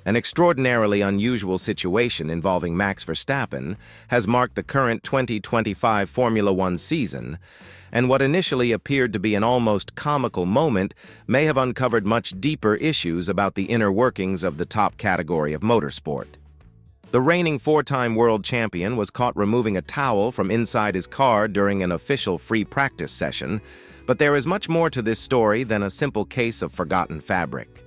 An extraordinarily unusual situation involving Max Verstappen has marked the current 2025 Formula One season, and what initially appeared to be an almost comical moment may have uncovered much deeper issues about the inner workings of the top category of motorsport. The reigning four-time world champion was caught removing a towel from inside his car during an official free practice session, but there is much more to this story than a simple case of forgotten fabric.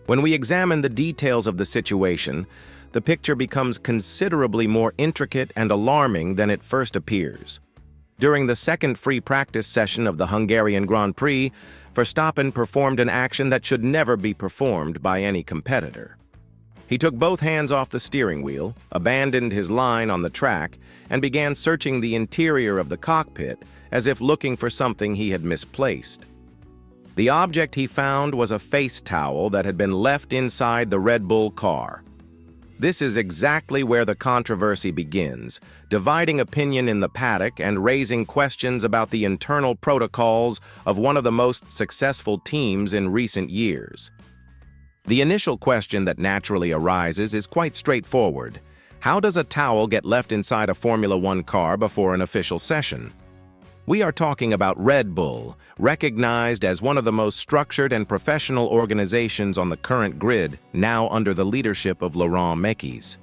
When we examine the details of the situation, the picture becomes considerably more intricate and alarming than it first appears. During the second free practice session of the Hungarian Grand Prix, Verstappen performed an action that should never be performed by any competitor. He took both hands off the steering wheel, abandoned his line on the track, and began searching the interior of the cockpit as if looking for something he had misplaced. The object he found was a face towel that had been left inside the Red Bull car. This is exactly where the controversy begins, dividing opinion in the paddock and raising questions about the internal protocols of one of the most successful teams in recent years. The initial question that naturally arises is quite straightforward. How does a towel get left inside a Formula One car before an official session? We are talking about Red Bull, recognized as one of the most structured and professional organizations on the current grid, now under the leadership of Laurent Mekies.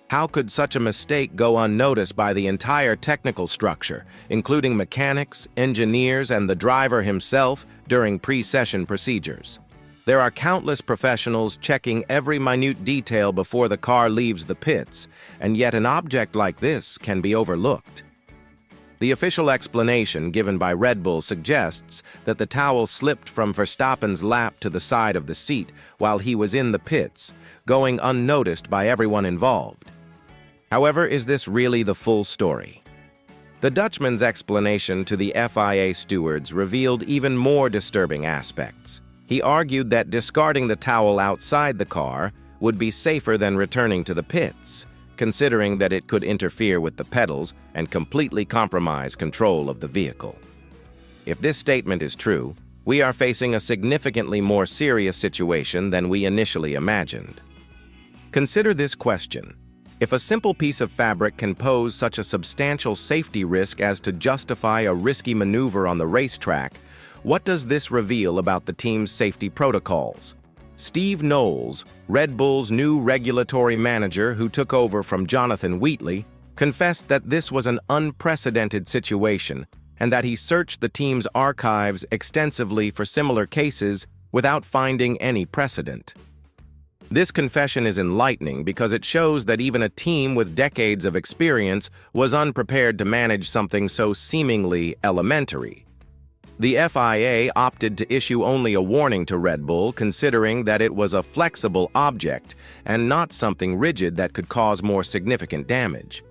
How could such a mistake go unnoticed by the entire technical structure, including mechanics, engineers, and the driver himself during pre-session procedures? There are countless professionals checking every minute detail before the car leaves the pits, and yet an object like this can be overlooked. The official explanation given by Red Bull suggests that the towel slipped from Verstappen's lap to the side of the seat while he was in the pits, going unnoticed by everyone involved. However, is this really the full story? The Dutchman's explanation to the FIA stewards revealed even more disturbing aspects. He argued that discarding the towel outside the car would be safer than returning to the pits, considering that it could interfere with the pedals and completely compromise control of the vehicle. If this statement is true, we are facing a significantly more serious situation than we initially imagined. Consider this question. If a simple piece of fabric can pose such a substantial safety risk as to justify a risky maneuver on the racetrack, what does this reveal about the team's safety protocols? Steve Knowles, Red Bull's new regulatory manager who took over from Jonathan Wheatley, confessed that this was an unprecedented situation and that he searched the team's archives extensively for similar cases without finding any precedent. This confession is enlightening because it shows that even a team with decades of experience was unprepared to manage something so seemingly elementary. The FIA opted to issue only a warning to Red Bull, considering that it was a flexible object and not something rigid that could cause more significant damage.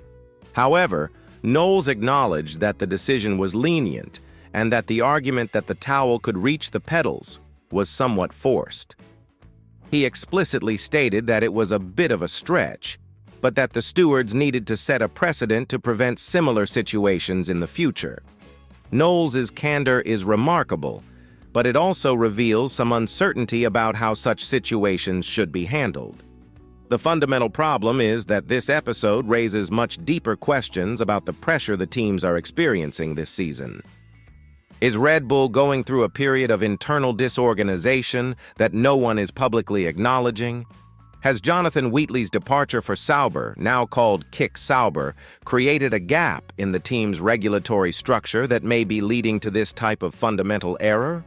However, Knowles acknowledged that the decision was lenient and that the argument that the towel could reach the pedals was somewhat forced. He explicitly stated that it was a bit of a stretch, but that the stewards needed to set a precedent to prevent similar situations in the future. Knowles' candor is remarkable, but it also reveals some uncertainty about how such situations should be handled. The fundamental problem is that this episode raises much deeper questions about the pressure the teams are experiencing this season. Is Red Bull going through a period of internal disorganization that no one is publicly acknowledging? Has Jonathan Wheatley's departure for Sauber, now called Kick Sauber, created a gap in the team's regulatory structure that may be leading to this type of fundamental error?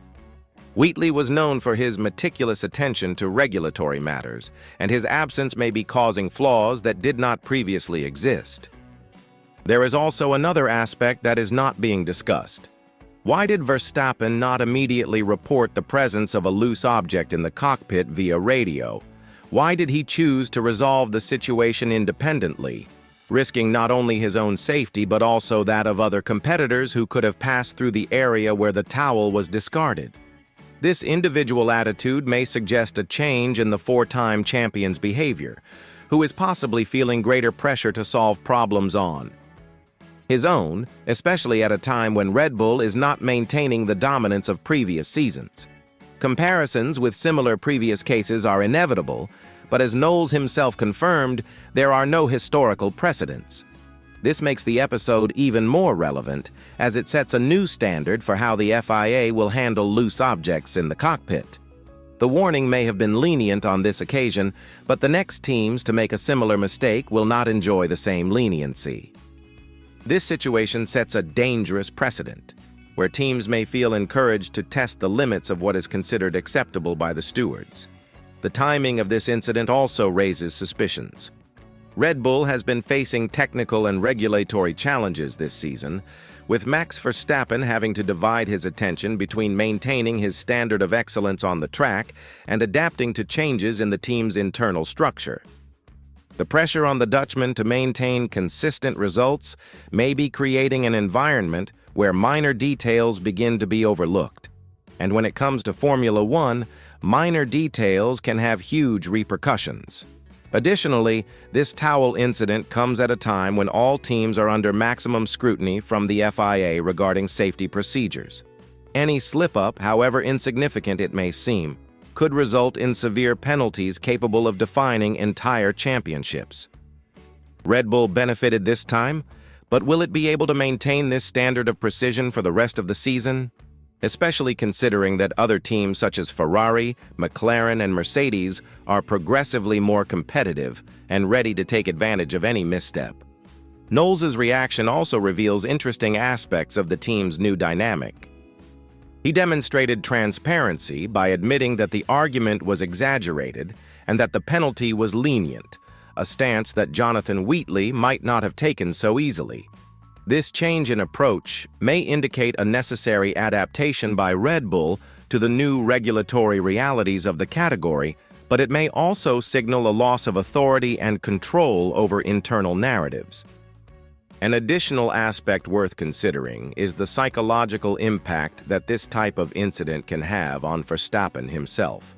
Wheatley was known for his meticulous attention to regulatory matters, and his absence may be causing flaws that did not previously exist. There is also another aspect that is not being discussed. Why did Verstappen not immediately report the presence of a loose object in the cockpit via radio? Why did he choose to resolve the situation independently, risking not only his own safety but also that of other competitors who could have passed through the area where the towel was discarded? This individual attitude may suggest a change in the four-time champion's behavior, who is possibly feeling greater pressure to solve problems on his own, especially at a time when Red Bull is not maintaining the dominance of previous seasons. Comparisons with similar previous cases are inevitable, but as Knowles himself confirmed, there are no historical precedents. This makes the episode even more relevant, as it sets a new standard for how the FIA will handle loose objects in the cockpit. The warning may have been lenient on this occasion, but the next teams to make a similar mistake will not enjoy the same leniency. This situation sets a dangerous precedent, where teams may feel encouraged to test the limits of what is considered acceptable by the stewards. The timing of this incident also raises suspicions. Red Bull has been facing technical and regulatory challenges this season, with Max Verstappen having to divide his attention between maintaining his standard of excellence on the track and adapting to changes in the team's internal structure. The pressure on the Dutchman to maintain consistent results may be creating an environment where minor details begin to be overlooked. And when it comes to Formula One, minor details can have huge repercussions. Additionally, this towel incident comes at a time when all teams are under maximum scrutiny from the FIA regarding safety procedures. Any slip-up, however insignificant it may seem, could result in severe penalties capable of defining entire championships. Red Bull benefited this time, but will it be able to maintain this standard of precision for the rest of the season? Especially considering that other teams such as Ferrari, McLaren, and Mercedes are progressively more competitive and ready to take advantage of any misstep. Knowles' reaction also reveals interesting aspects of the team's new dynamic. He demonstrated transparency by admitting that the argument was exaggerated and that the penalty was lenient, a stance that Jonathan Wheatley might not have taken so easily. This change in approach may indicate a necessary adaptation by Red Bull to the new regulatory realities of the category, but it may also signal a loss of authority and control over internal narratives. An additional aspect worth considering is the psychological impact that this type of incident can have on Verstappen himself.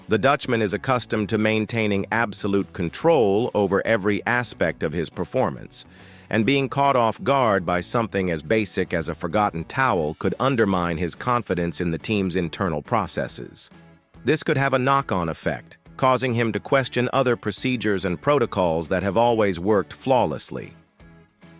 The Dutchman is accustomed to maintaining absolute control over every aspect of his performance, and being caught off guard by something as basic as a forgotten towel could undermine his confidence in the team's internal processes. This could have a knock-on effect, causing him to question other procedures and protocols that have always worked flawlessly.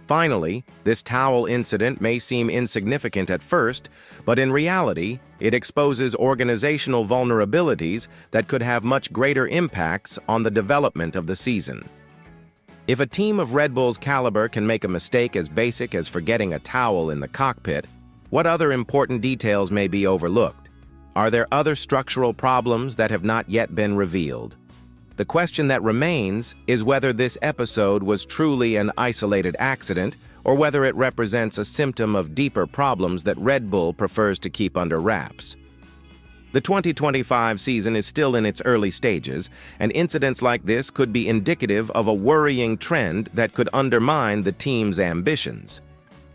Finally, this towel incident may seem insignificant at first, but in reality, it exposes organizational vulnerabilities that could have much greater impacts on the development of the season. If a team of Red Bull's caliber can make a mistake as basic as forgetting a towel in the cockpit, what other important details may be overlooked? Are there other structural problems that have not yet been revealed? The question that remains is whether this episode was truly an isolated accident or whether it represents a symptom of deeper problems that Red Bull prefers to keep under wraps. The 2025 season is still in its early stages, and incidents like this could be indicative of a worrying trend that could undermine the team's ambitions.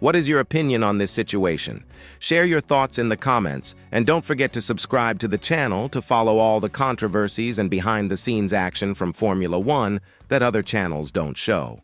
What is your opinion on this situation? Share your thoughts in the comments, and don't forget to subscribe to the channel to follow all the controversies and behind-the-scenes action from Formula One that other channels don't show.